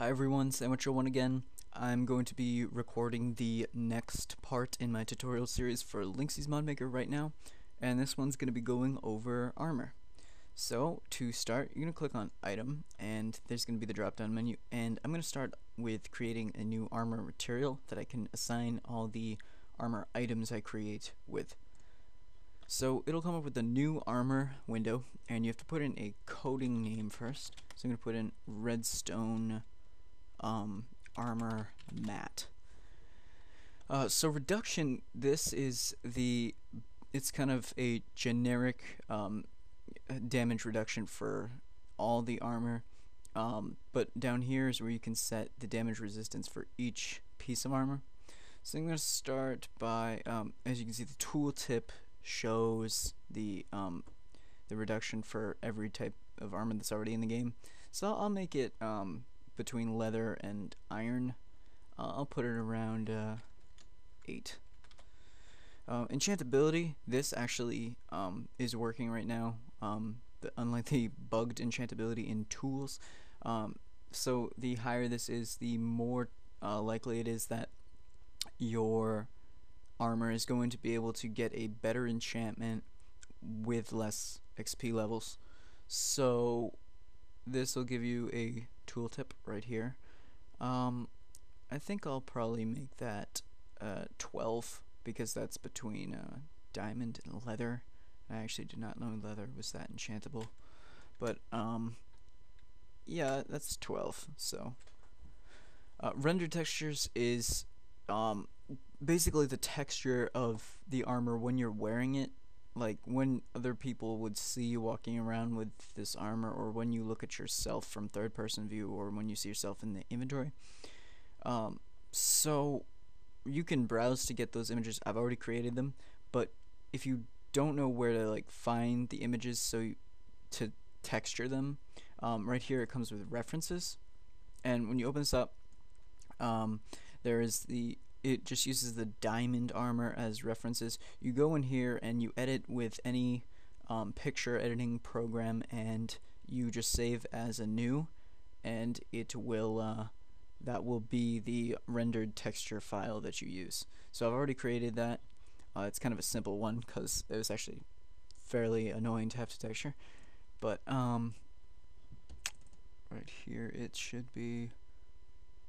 Hi everyone, Sandwich01 again. I'm going to be recording the next part in my tutorial series for Linkseyi's ModMaker right now, and this one's going to be going over armor. So, to start, you're going to click on Item, and there's going to be the drop-down menu, and I'm going to start with creating a new armor material that I can assign all the armor items I create with. So, it'll come up with a new armor window, and you have to put in a coding name first. So I'm going to put in redstone armor mat. So reduction, it's kind of a generic damage reduction for all the armor, but down here is where you can set the damage resistance for each piece of armor. So I'm going to start by, as you can see, the tooltip shows the reduction for every type of armor that's already in the game. So I'll make it between leather and iron. I'll put it around 8. Enchantability, this actually is working right now, unlike the bugged enchantability in tools. So the higher this is, the more likely it is that your armor is going to be able to get a better enchantment with less XP levels. So this will give you a tooltip right here. I think I'll probably make that 12 because that's between diamond and leather. I actually did not know leather was that enchantable, but yeah, that's 12. So render textures is basically the texture of the armor when you're wearing it. Like when other people would see you walking around with this armor, or when you look at yourself from third person view, or when you see yourself in the inventory. So you can browse to get those images. I've already created them, but if you don't know where to find the images to texture them, right here it comes with references, and when you open this up, it just uses the diamond armor as references. You go in here and you edit with any picture editing program, and you just save as a new, and it will that will be the rendered texture file that you use. So I've already created that. It's kind of a simple one because it was actually fairly annoying to have to texture, but right here it should be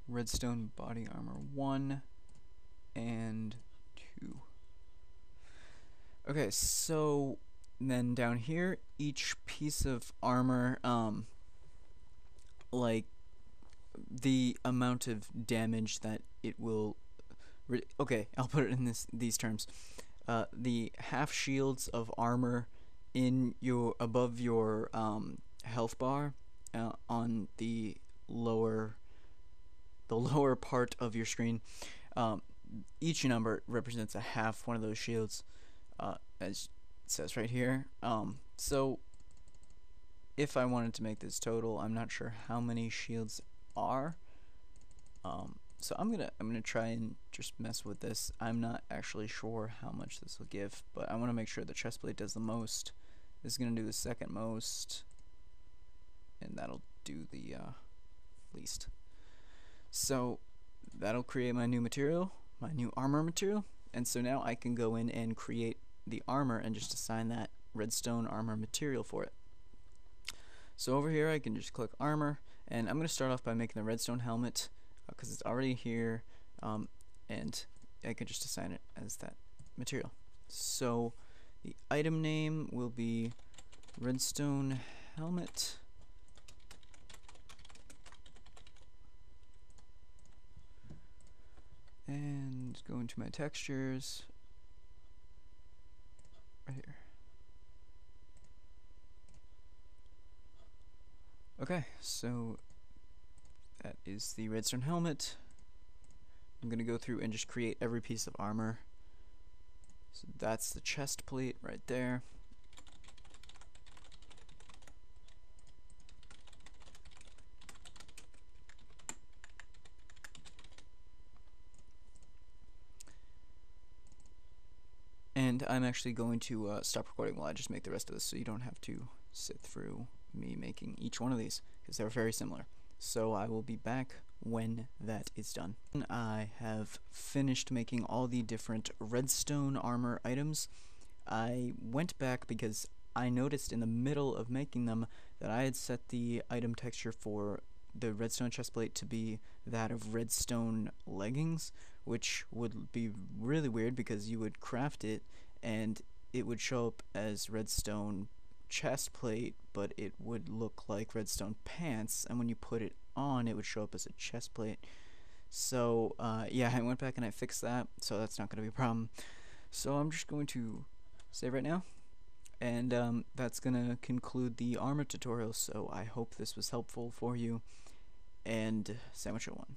redstone body armor 1 and 2. Okay, so then down here, each piece of armor, like the amount of damage that it will. Okay, I'll put it in these terms. The half shields of armor in above your health bar on the lower part of your screen. Each number represents a half one of those shields, as it says right here. So if I wanted to make this total, I'm not sure how many shields are. So I'm gonna try and just mess with this. I'm not actually sure how much this will give, but I want to make sure the chestplate does the most. This is gonna do the second most, and that'll do the least. So that'll create my new material, my new armor material, and so now I can go in and create the armor and just assign that redstone armor material for it. So over here I can just click armor, and I'm going to start off by making the redstone helmet because it's already here, and I can just assign it as that material. So the item name will be redstone helmet. And go into my textures right here. Okay, so that is the redstone helmet. I'm gonna go through and just create every piece of armor. So that's the chest plate right there. And I'm actually going to stop recording while I just make the rest of this, so you don't have to sit through me making each one of these, because they're very similar. so I will be back when that is done. I have finished making all the different redstone armor items. I went back because I noticed in the middle of making them that I had set the item texture for the redstone chestplate to be that of redstone leggings, which would be really weird because you would craft it and it would show up as redstone chestplate, but it would look like redstone pants, and when you put it on, it would show up as a chestplate. So yeah, I went back and I fixed that, so that's not going to be a problem. So I'm just going to save right now, and that's going to conclude the armor tutorial. So I hope this was helpful for you, and sandwich at one.